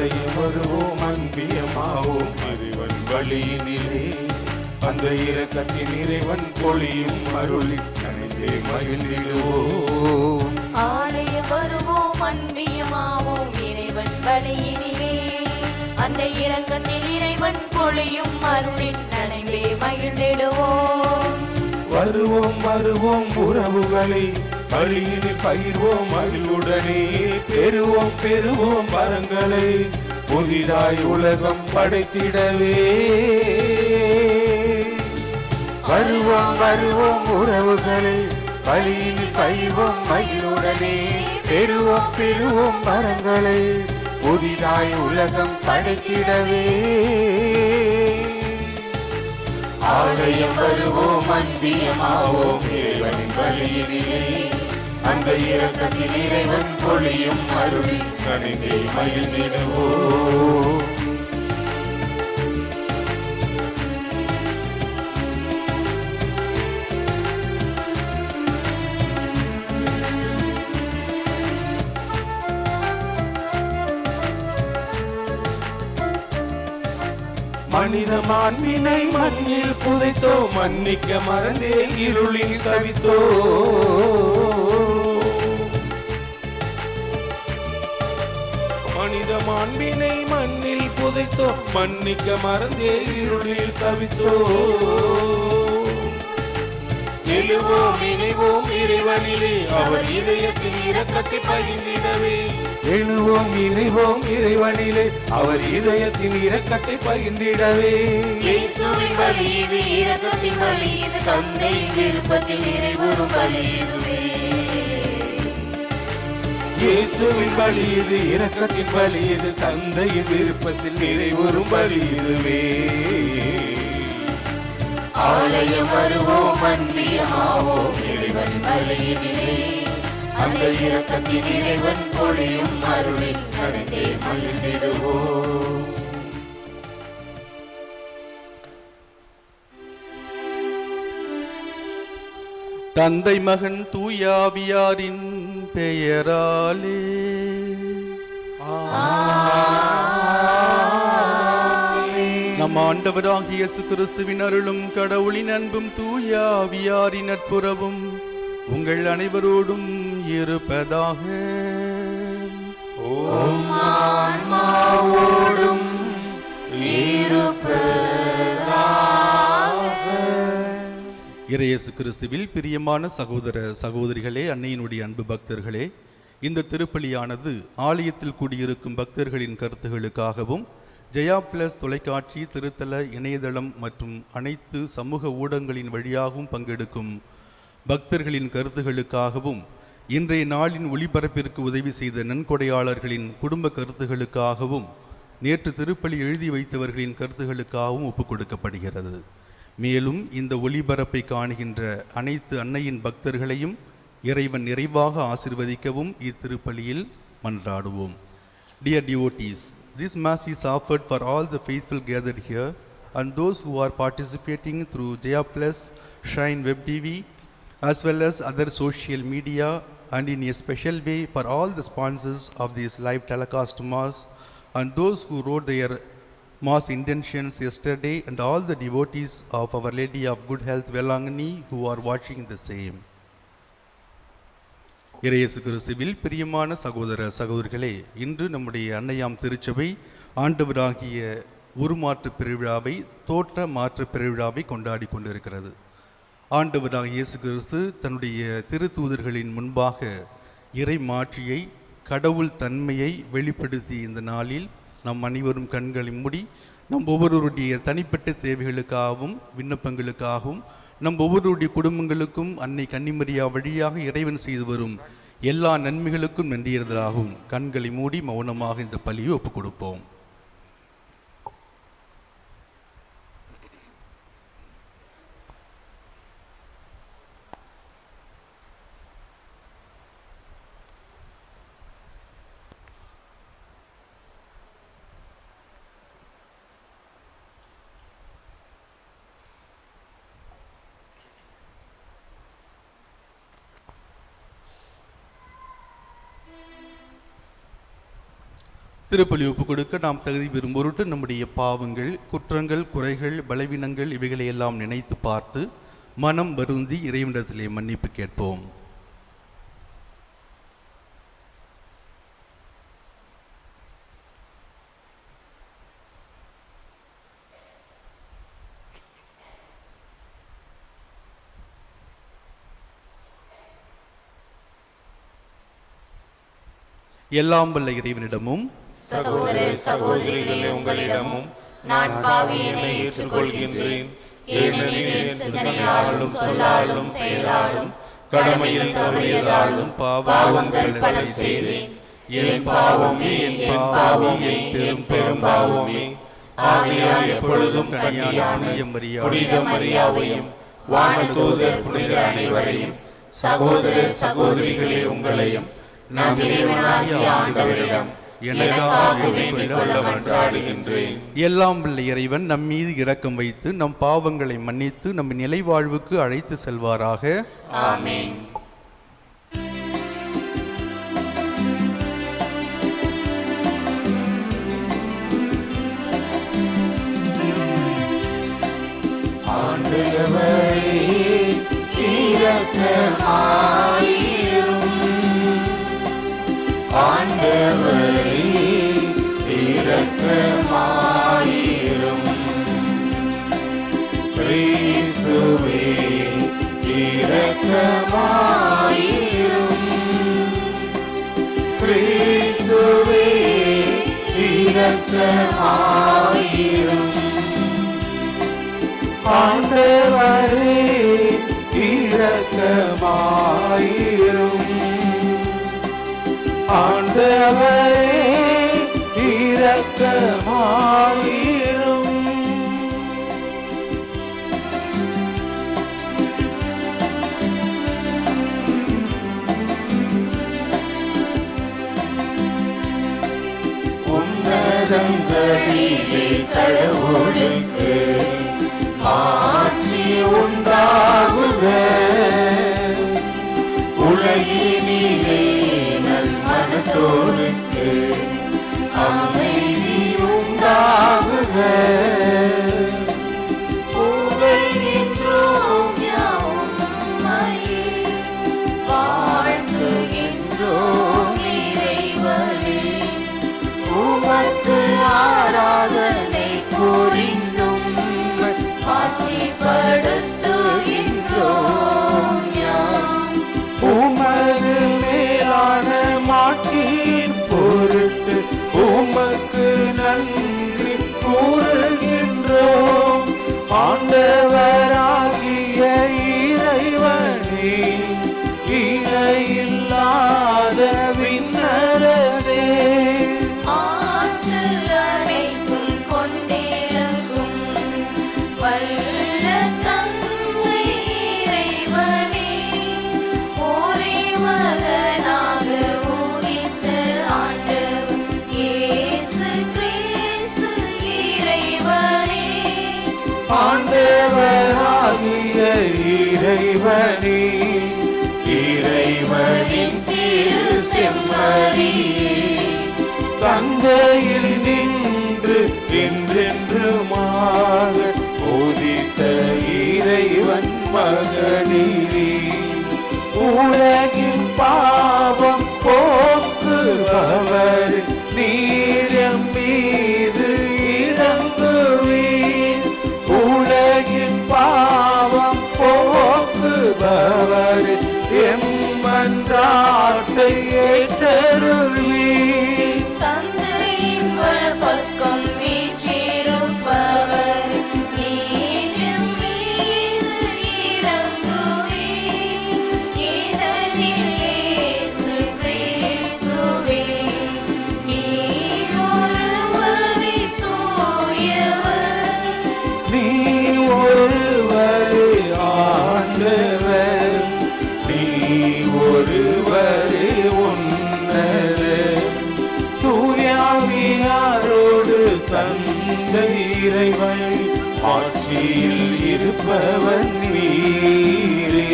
ஆலயம் வருவோம் அன்பியமாவோம் இறைவன் வழியினிலே. அந்த இரக்கத்தின் இறைவன் பொழியும் அருளில் நனைந்தே மகிழ்ந்திடுவோம். ஆலயம் வருவோம் அன்பியமாவோம் இறைவன் வழியினிலே. அந்த இரக்கத்தின் இறைவன் பொழியும் அருளில் நனைந்தே மகிழ்ந்திடுவோம். வருவோம் வருவோம் உறவுகளை வழியினில் பகிர்வோம் மகிழ்வுடனே. பெறுவோம் பெறுவோம் வரங்களை புதிதாய் உலகம் படைத்திடவே. வருவோம் வருவோம் உறவுகளை வழியினில் பகிர்வோம் மகிழ்வுடனே. பெறுவோம் பெறுவோம் வரங்களை புதிதாய் உலகம் படைத்திடவே. ஆலயம் வருவோம் அன்பியமாவோம் இறைவனின் வழியினிலே. அந்த இரக்கத்தின் இறைவன் பொழியும் அருளில் நனைந்தே மகிழ்ந்திடுவோம். மனித மாண்பினை மண்ணில் புதைத்தோ மன்னிக்க மறந்தே இருளில் தவித்தோ. மனித மாண்பினை மண்ணில் புதைத்தோ மன்னிக்க மறந்தே இருளில் தவித்தோ. எழுவோம் இணைவோம் இறைவனிலே அவர் இதயத்தின் இரக்கத்தை பகிர்ந்திடவே. எழுவோம் இணைவோம் இறைவனிலே அவர் இதயத்தின் இரக்கத்தை பகிர்ந்திடவே. இயேசுவின் வழி இது, இரக்கத்தின் வழி இது, தந்தையின் விருப்பத்தில் நிறைவேறும் வழி இதுவே. இயேசுவின் வழி இது, இரக்கத்தின் வழி இது, தந்தையின் விருப்பத்தில் நிறைவேறும் வழி இதுவே. ஆலயம் வருவோம் அன்பியமாவோம் இறைவன் வழியினிலே. அந்த இரக்கத்தின் இறைவன் பொழியும் அருளில் நனைந்தே மகிழ்ந்திடுவோம். தந்தை மகன் தூயாவியாரின் பெயராலே நம் ஆண்டவராகிய இயேசு கிறிஸ்துவின் அருளும் கடவுளின் அன்பும் தூயாவியாரின் நட்புறவும் உங்கள் அனைவரோடும் இருப்பதாக. ஆன்மாவோடும் இறையேசு கிறிஸ்துவில் பிரியமான சகோதர சகோதரிகளே, அன்னையினுடைய அன்பு பக்தர்களே, இந்த திருப்பலியானது ஆலயத்தில் கூடியிருக்கும் பக்தர்களின் கருத்துகளுக்காகவும் ஜெயா பிளஸ் தொலைக்காட்சி, திருத்தல இணையதளம் மற்றும் அனைத்து சமூக ஊடகங்களின் வழியாகவும் பங்கெடுக்கும் பக்தர்களின் கருத்துகளுக்காகவும் இன்றைய நாளின் ஒளிபரப்பிற்கு உதவி செய்த நன்கொடையாளர்களின் குடும்ப கருத்துகளுக்காகவும் நேற்று திருப்பலி எழுதி வைத்தவர்களின் கருத்துகளுக்காகவும் ஒப்புக் கொடுக்கப்படுகிறது. மேலும் இந்த ஒளிபரப்பை காணுகின்ற அனைத்து அன்னையின் பக்தர்களையும் இறைவன் நிறைவாக ஆசிர்வதிக்கவும் இத்திருப்பலியில் மன்றாடுவோம். Dear devotees, this mass is offered for all the faithful gathered here and those who are participating through Jaya Plus, Shrine Web TV, as well as other social media, and in a special way for all the sponsors of this live telecast mass and those who wrote their mass intentions yesterday, and all the devotees of Our Lady of Good Health Velangani who are watching the same. இறையேசு கிறிஸ்துவில் பிரியமான சகோதர சகோதரிகளே, இன்று நம்முடைய அன்னையாம் திருச்சபை ஆண்டவராகிய உருமாற்று பெருவிழாவை, தோற்ற மாற்று பெருவிழாவை கொண்டாடி கொண்டிருக்கிறது. ஆண்டவராகிய இயேசு கிறிஸ்து தன்னுடைய திருத்தூதர்களின் முன்பாக இறை மாட்சியை, கடவுள் தன்மையை வெளிப்படுத்திய இந்த நாளில் நம் அனைவரும் கண்களை மூடி நம் ஒவ்வொருவருடைய தனிப்பட்ட தேவைகளுக்காகவும் விண்ணப்பங்களுக்காகவும் நம் ஒவ்வொருடைய குடும்பங்களுக்கும் அன்னை கன்னிமரியா வழியாக இறைவன் செய்து வரும் எல்லா நன்மைகளுக்கும் நன்றியதாகவும் கண்களை மூடி மௌனமாக இந்த பலியை ஒப்புக் கொடுப்போம். திருப்பலி ஒப்பு கொடுக்க நாம் தகுதி பெறும் பொருட்டு நம்முடைய பாவங்கள், குற்றங்கள், குறைகள், பலவீனங்கள் இவைகளை எல்லாம் நினைத்து பார்த்து மனம் வருந்தி இறைவனிடத்திலே மன்னிப்பு கேட்போம். எல்லாம் வல்ல இறைவனிடமும் சகோதர சகோதரிகளே உங்களிடமும் நான் பாவியனை ஏற்றுக்கொள்கின்றேன். ஏனெனில் என் சிந்தனையாலும் சொல்லாலும் செயலாலும் கடமையில் தவறியதாலும் பாவங்கள் பல செய்தேன். என் பாவமே என் பாவமே பெரும் பாவமே. ஆகையால் எப்பொழுதும் கன்னியான புனித மரியாவையும் வானதூதர் புனிதர் அனைவரையும் சகோதர சகோதரிகளே உங்களையும் நம் இறைவனாகிய ஆண்டவரிடம் எனக்காக வேண்டிக் கொள்ள மன்றாடுகின்றேன். எல்லாம் வல்ல இறைவன் நம் மீது இரக்கம் வைத்து நம் பாவங்களை மன்னித்து நம் நிலை வாழ்வுக்கு அழைத்து செல்வாராக. ஆமென். ஆண்டவரே இரக்கமாயிரும். ஆண்டவரே இரக்கமாயிரும். கிறிஸ்துவே இரக்கமாயிரும். கிறிஸ்துவே இரக்கமாயிரும். ஆண்டவரே இரக்கமாயிரும். ஆண்டவரே இரக்கமாயிரும். உன்னதங்களிலே கடவுளுக்கு ஆட்சி உண்டாகுக. உலகினிலே நல்மனத்தோருக்கு அமைதி உண்டாகுக. புகழ்கின்றோம் உம்மையே, வாழ்த்துகின்றோம் இறைவனே. உமக்கு ஆராதனை புரிந்தும் ஆட்சிப்படுத்துகின்றோம் யாம். உமது மேலான மாட்சியின் பொருட்டு உமக்கு நன்றி கூறுகின்றோம். ஆண்டவராகிய இறைவனே, இணையில்லாத விண்ணரசே, ஆற்றல் அனைத்தும் கொண்டிருக்கும் வல்ல தந்தை இறைவனே, ஒரே மகனாக உதித்த ஆண்டவர் இயேசு கிறிஸ்து இறைவனே. ஆண்டவராகிய இறைவனே, இறைவனின் திரு செம்மறியே, தந்தையில் நின்று என்றென்றுமாக உதித்த இறைவன் மகனீரே, உலகின் பாவம் போக்குபவர் நீர் எம் மீது இறங்குவீர். உலகின் பாவம் போக்குபவர் எம் மன்றாட்டை ஏற்றருள்வீர். தந்தையின் வலப்பக்கம் வீற்றிருப்பவர் நீர் எம் மீது இறங்குவீர். ஏனெனில் இயேசு கிறிஸ்துவே நீர் ஒருவரே தூயவர். நீ ஒருவரே ஆண்டவர், நீ ஒருவரே உன்னதர். தூயாவியாரோடு தந்தை இறைவன் ஆட்சியில் இருப்பவன் நீரே.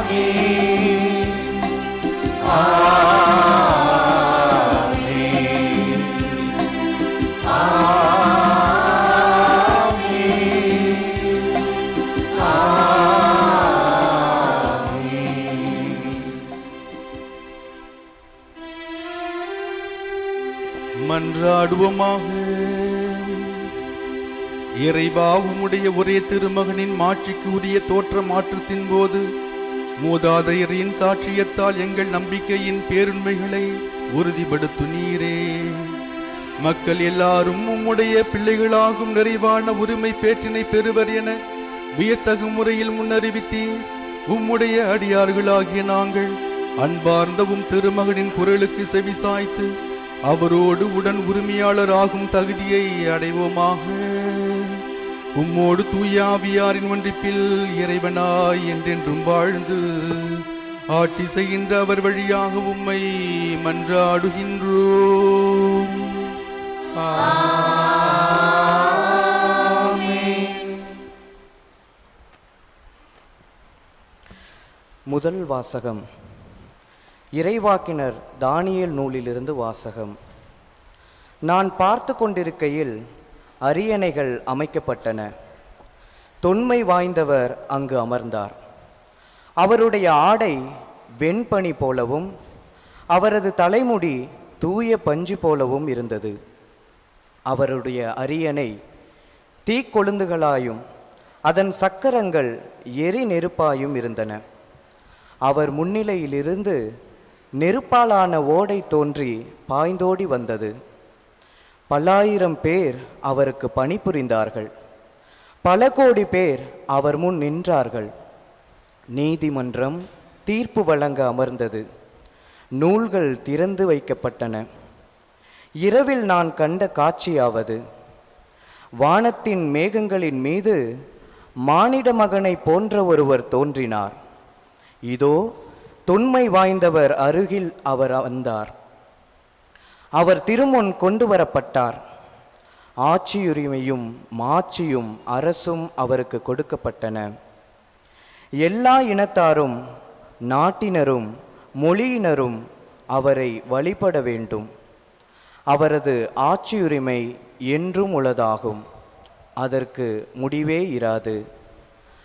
ஆமென். ஆமென். மன்றாடுவோமாக. இறைவா, உம்முடைய ஒரே திருமகனின் மாட்சிக்கு உரிய தோற்ற மாற்றத்தின் போது மூதாதையரின் சாட்சியத்தால் எங்கள் நம்பிக்கையின் பேருண்மைகளை உறுதிப்படுத்துனீரே. மக்கள் எல்லாரும் உம்முடைய பிள்ளைகளாகும் நிறைவான உரிமை பேற்றினை பெறுவர் என வியத்தகு முறையில் முன்னறிவித்தீர். உம்முடைய அடியார்களாகிய நாங்கள் அன்பார்ந்தவும் திருமகனின் குரலுக்கு செவிசாய்த்து அவரோடு உடன் உரிமையாளராகும் தகுதியை அடைவோமாக. உம்மோடு தூய ஆவியாரின் ஒன்றிப்பில் இறைவனாய் என்றென்றும் வாழ்ந்து ஆட்சி செய்கின்ற அவர் வழியாக உம்மை மன்றாடுகின்றோம். முதல் வாசகம் இறைவாக்கினர் தானியேல் நூலிலிருந்து வாசகம். நான் பார்த்து கொண்டிருக்கையில் அரியணைகள் அமைக்கப்பட்டன. தொன்மை வாய்ந்தவர் அங்கு அமர்ந்தார். அவருடைய ஆடை வெண்பனி போலவும் அவரது தலைமுடி தூய பஞ்சு போலவும் இருந்தது. அவருடைய அரியணை தீக்கொழுந்துகளாயும் அதன் சக்கரங்கள் எரி நெருப்பாயும் இருந்தன. அவர் முன்னிலையிலிருந்து நெருப்பாலான ஓடை தோன்றி பாய்ந்தோடி வந்தது. பல்லாயிரம் பேர் அவருக்கு பணிபுரிந்தார்கள். பல கோடி பேர் அவர் முன் நின்றார்கள். நீதிமன்றம் தீர்ப்பு வழங்க அமர்ந்தது. நூல்கள் திறந்து வைக்கப்பட்டன. இரவில் நான் கண்ட காட்சியாவது, வானத்தின் மேகங்களின் மீது மானிட மகனை போன்ற ஒருவர் தோன்றினார். இதோ தொன்மை வாய்ந்தவர் அருகில் அவர் வந்தார். அவர் திருமுன் கொண்டு வரப்பட்டார். ஆட்சியுரிமையும் மாட்சியும் அரசும் அவருக்கு கொடுக்கப்பட்டன. எல்லா இனத்தாரும் நாட்டினரும் மொழியினரும் அவரை வழிபட வேண்டும். அவரது ஆட்சியுரிமை என்றும் உள்ளதாகும். அதற்கு முடிவே இராது.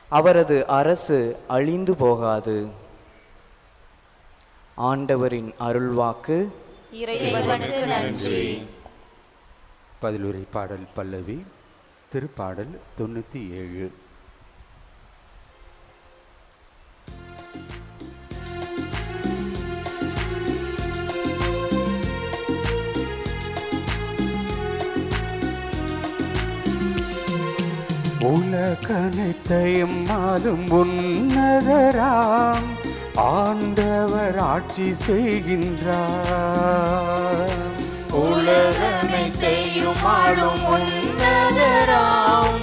அவரது அரசு அழிந்து போகாது. ஆண்டவரின் அருள்வாக்கு. இறைவனுக்கு நன்றி. பதிலுரை பாடல் பல்லவி. திருப்பாடல் 97. உலகனைத்தையும் ஆளும் உன்னதராம் ஆண்டவர் ஆட்சி செய்கின்றார். உலகனைத்தையும் ஆளும் உன்னதராம்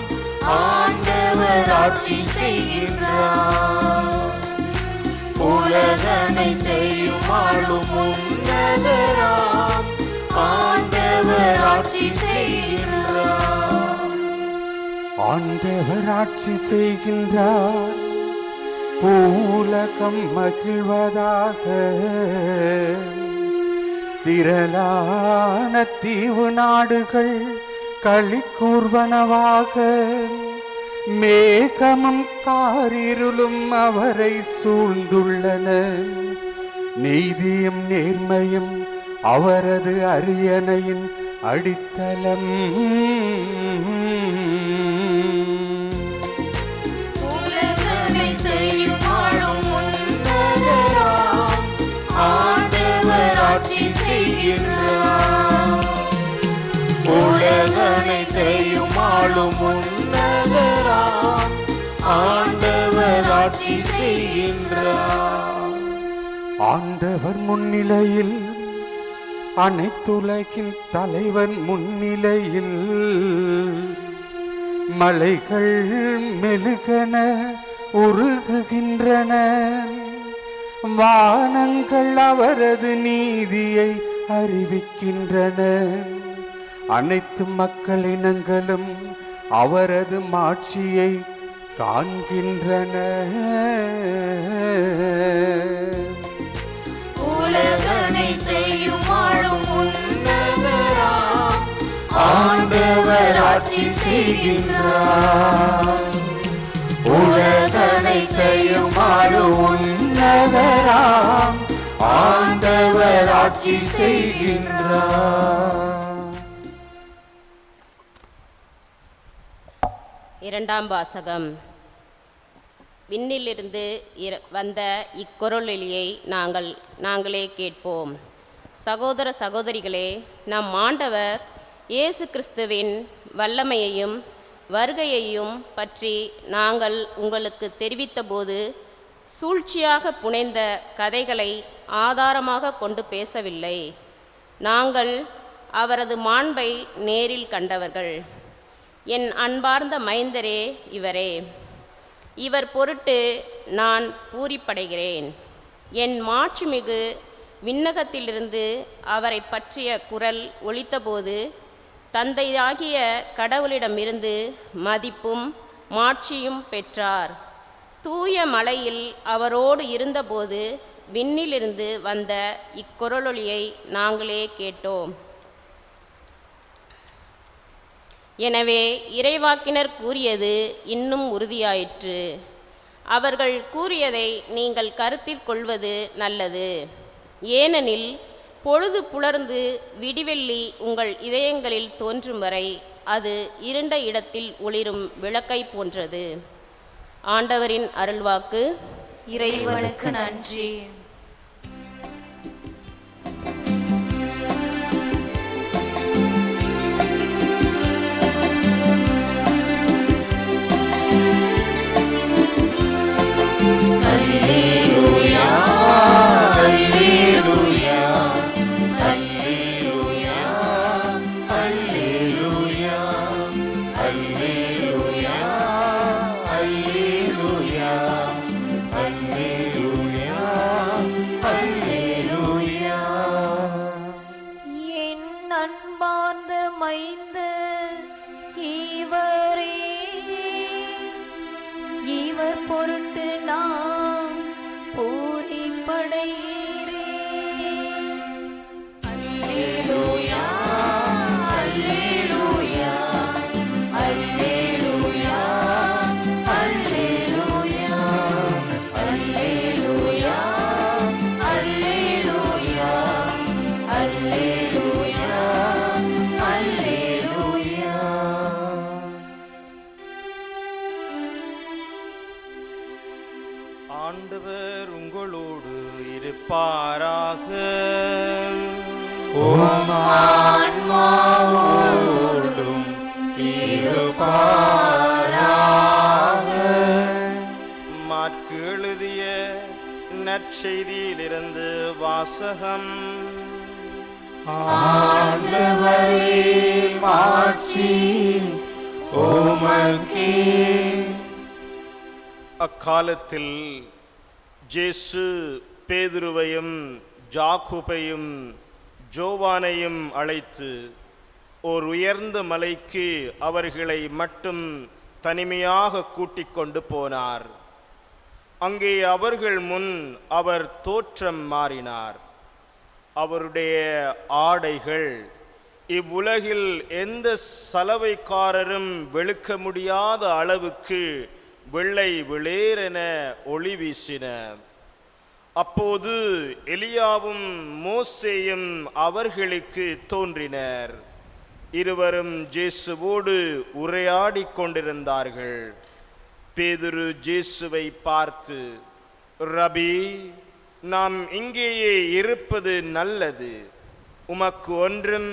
ஆண்டவர் ஆட்சி செய்கின்றார். உலகனைத்தையும் ஆளும் உன்னதராம் ஆண்டவர் ஆட்சி செய்கின்றார். ஆண்டவர் ஆட்சி செய்கின்றார். பூலகம் மகிழ்வதாக. திரளான தீவு நாடுகள் களி கூர்வனவாக. மேகமும் காரிருளும் அவரை சூழ்ந்துள்ளன. நீதியும் நேர்மையும் அவரது அரியணையின் அடித்தளம். ஆட்சி செய்கின்றார். உலகனைத்தையும் ஆளும் உன்னதராம் ஆண்டவர் ஆட்சி செய்கின்றார். ஆண்டவர் முன்னிலையில், அனைத்துலகின் தலைவன் முன்னிலையில் மலைகள் மெழுகென உருகுகின்றன. வானங்கள் அவரது நீதியை அறிவிக்கின்றன. அனைத்து மக்களினங்களும் அவரது மாட்சியை காண்கின்றன. உலகனைத்தையும் ஆளும் உன்னதராம் ஆண்டவர் ஆட்சி செய்கின்றார். உலகனைத்தையும் ஆளும் உன்னதராம் ஆண்டவர் ஆட்சி செய்கின்றார். இரண்டாம் வாசகம். விண்ணிலிருந்து வந்த இக்குரலொலியை நாங்களே கேட்போம். சகோதர சகோதரிகளே, நம் ஆண்டவர் இயேசு கிறிஸ்துவின் வல்லமையையும் வருகையையும் பற்றி நாங்கள் உங்களுக்கு தெரிவித்தபோது சூழ்ச்சியாக புனைந்த கதைகளை ஆதாரமாக கொண்டு பேசவில்லை. நாங்கள் அவரது மாண்பை நேரில் கண்டவர்கள். என் அன்பார்ந்த மைந்தரே இவரே. இவர் பொருட்டு நான் பூரிப்படைகிறேன். என் மாட்சிமிகு விண்ணகத்திலிருந்து அவரை பற்றிய குரல் ஒலித்தபோது தந்தையாகிய கடவுளிடமிருந்து மதிப்பும் மாட்சியும் பெற்றார். தூய மலையில் அவரோடு இருந்தபோது விண்ணிலிருந்து வந்த இக்குரலொலியை நாங்களே கேட்டோம். எனவே இறைவாக்கினர் கூறியது இன்னும் உறுதியாயிற்று. அவர்கள் கூறியதை நீங்கள் கருத்தில் கொள்வது நல்லது. ஏனெனில் பொழுது புலர்ந்து விடிவெள்ளி உங்கள் இதயங்களில் தோன்றும் வரை அது இருண்ட இடத்தில் ஒளிரும் விளக்கை போன்றது. ஆண்டவரின் அருள்வாக்கு. இறைவனுக்கு நன்றி. ஆண்டவர் உங்களோடு இருப்பாராக. உம் ஆன்மாவோடும் இருப்பாராக. மாற்கு எழுதிய நற்செய்தியிலிருந்து வாசகம். ஆண்டவரே மாட்சி உமக்கே. அக்காலத்தில் இயேசு பேதுருவையும் யாக்கோபையும் யோவானையும் அழைத்து ஓர் உயர்ந்த மலைக்கு அவர்களை மட்டும் தனிமையாக கூட்டிக் கொண்டு போனார். அங்கே அவர்கள் முன் அவர் தோற்றம் மாறினார். அவருடைய ஆடைகள் இவ்வுலகில் எந்த சலவைக்காரரும் வெளுக்க முடியாத அளவுக்கு வெள்ளை வெளியேறென ஒளி வீசின. அப்போது எலியாவும் மோசேயும் அவர்களுக்கு தோன்றினர். இருவரும் இயேசுவோடு உரையாடி கொண்டிருந்தார்கள். பேதுரு இயேசுவை பார்த்து, ரபி, நாம் இங்கேயே இருப்பது நல்லது. உமக்கு ஒன்றும்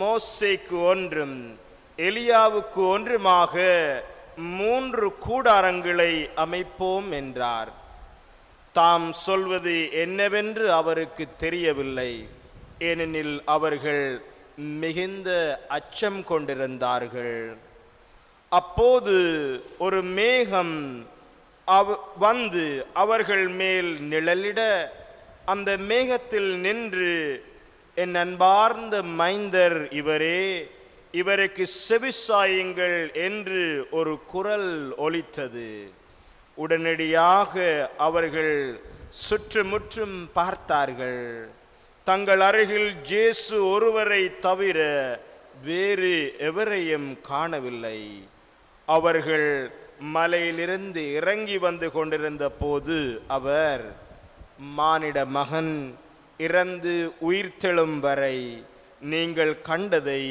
மோசேக்கு ஒன்றும் எலியாவுக்கு ஒன்றுமாக 3 கூடாரங்களை அமைப்போம் என்றார். தாம் சொல்வது என்னவென்று அவருக்கு தெரியவில்லை. ஏனெனில் அவர்கள் மிகுந்த அச்சம் கொண்டிருந்தார்கள். அப்போது ஒரு மேகம் வந்து அவர்கள் மேல் நிழலிட, அந்த மேகத்தில் நின்று, என் அன்பார்ந்த மைந்தர் இவரே, இவருக்கு செவிசாயுங்கள் என்று ஒரு குரல் ஒலித்தது. உடனடியாக அவர்கள் சுற்றுமுற்றும் பார்த்தார்கள். தங்கள் அருகில் இயேசு ஒருவரை தவிர வேறு எவரையும் காணவில்லை. அவர்கள் மலையிலிருந்து இறங்கி வந்து கொண்டிருந்த போது அவர், மானிட மகன் இறந்து உயிர்த்தெழும் வரை நீங்கள் கண்டதை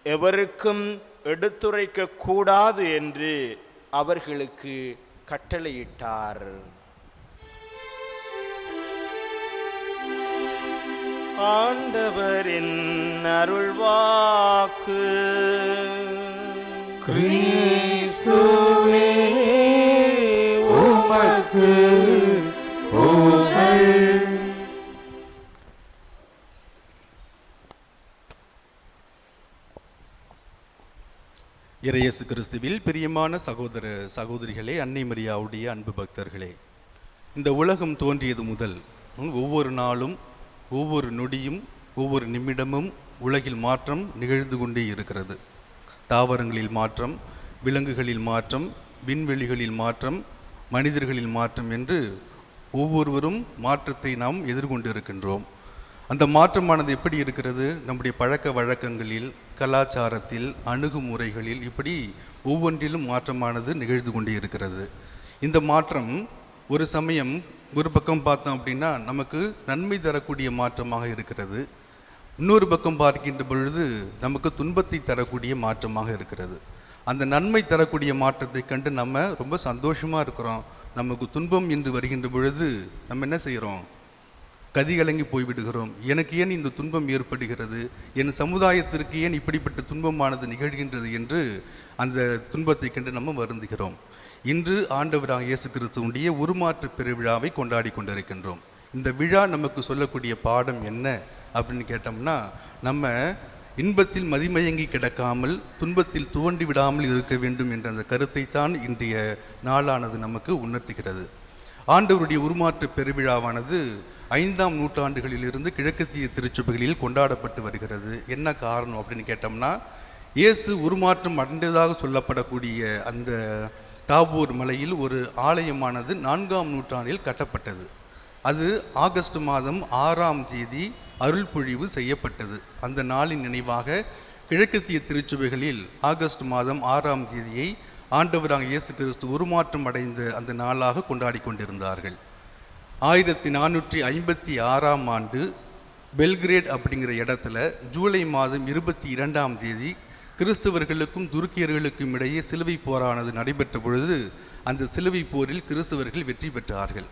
எவருக்கும் எடுத்துரைக்க கூடாது என்று அவர்களுக்கு கட்டளையிட்டார். ஆண்டவரின் அருள்வாக்கு. கிறிஸ்துவே உமக்கு புகழ். இறையேசு கிறிஸ்துவில் பிரியமான சகோதர சகோதரிகளே, அன்னை மரியாவுடைய அன்பு பக்தர்களே, இந்த உலகம் தோன்றியது முதல் ஒவ்வொரு நாளும், ஒவ்வொரு நொடியும், ஒவ்வொரு நிமிடமும் உலகில் மாற்றம் நிகழ்ந்து கொண்டே இருக்கிறது. தாவரங்களில் மாற்றம், விலங்குகளில் மாற்றம், விண்வெளிகளில் மாற்றம், மனிதர்களில் மாற்றம் என்று ஒவ்வொருவரும் மாற்றத்தை நாம் எதிர்கொண்டு இருக்கின்றோம். அந்த மாற்றமானது எப்படி இருக்கிறது? நம்முடைய பழக்க வழக்கங்களில், கலாச்சாரத்தில், அணுகுமுறைகளில், இப்படி ஒவ்வொன்றிலும் மாற்றமானது நிகழ்ந்து கொண்டே இருக்கிறது. இந்த மாற்றம் ஒரு சமயம் ஒரு பக்கம் பார்த்தோம் அப்படின்னா நமக்கு நன்மை தரக்கூடிய மாற்றமாக இருக்கிறது. இன்னொரு பக்கம் பார்க்கின்ற பொழுது நமக்கு துன்பத்தை தரக்கூடிய மாற்றமாக இருக்கிறது. அந்த நன்மை தரக்கூடிய மாற்றத்தை கண்டு நம்ம ரொம்ப சந்தோஷமாக இருக்கிறோம். நமக்கு துன்பம் என்று வருகின்ற பொழுது நம்ம என்ன செய்கிறோம்? கதிகலங்கி போய்விடுகிறோம். எனக்கு ஏன் இந்த துன்பம் ஏற்படுகிறது, என் சமுதாயத்திற்கு ஏன் இப்படிப்பட்ட துன்பமானது நிகழ்கின்றது என்று அந்த துன்பத்தை கண்டு நம்ம வருந்துகிறோம். இன்று ஆண்டவராக இயேசு கிறிஸ்துவுடைய உருமாற்ற பெருவிழாவை கொண்டாடி கொண்டிருக்கின்றோம். இந்த விழா நமக்கு சொல்லக்கூடிய பாடம் என்ன அப்படின்னு கேட்டோம்னா, நம்ம இன்பத்தில் மதிமயங்கி கிடக்காமல் துன்பத்தில் துவண்டி விடாமல் இருக்க வேண்டும் என்ற அந்த கருத்தை தான் இன்றைய நாளானது நமக்கு உணர்த்துகிறது. ஆண்டவருடைய உருமாற்ற பெருவிழாவானது 5ஆம் நூற்றாண்டுகளிலிருந்து கிழக்கத்திய திருச்சபைகளில் கொண்டாடப்பட்டு வருகிறது. என்ன காரணம் அப்படின்னு கேட்டோம்னா, இயேசு உருமாற்றம் அடைந்ததாக சொல்லப்படக்கூடிய அந்த தாபோர் மலையில் ஒரு ஆலயமானது 4ஆம் நூற்றாண்டில் கட்டப்பட்டது. அது ஆகஸ்ட் மாதம் 6ஆம் தேதி அருள் பொழிவு செய்யப்பட்டது. அந்த நாளின் நினைவாக கிழக்கத்திய திருச்சபைகளில் ஆகஸ்ட் மாதம் 6ஆம் தேதியை ஆண்டவராக இயேசு கிறிஸ்து உருமாற்றம் அடைந்த அந்த நாளாக கொண்டாடி கொண்டிருந்தார்கள். 1456ஆம் ஆண்டு பெல்கிரேட் அப்படிங்கிற இடத்துல ஜூலை மாதம் 22ஆம் தேதி கிறிஸ்தவர்களுக்கும் துருக்கியர்களுக்கும் இடையே சிலுவை போரானது நடைபெற்ற பொழுது அந்த சிலுவை போரில் கிறிஸ்தவர்கள் வெற்றி பெற்றார்கள்.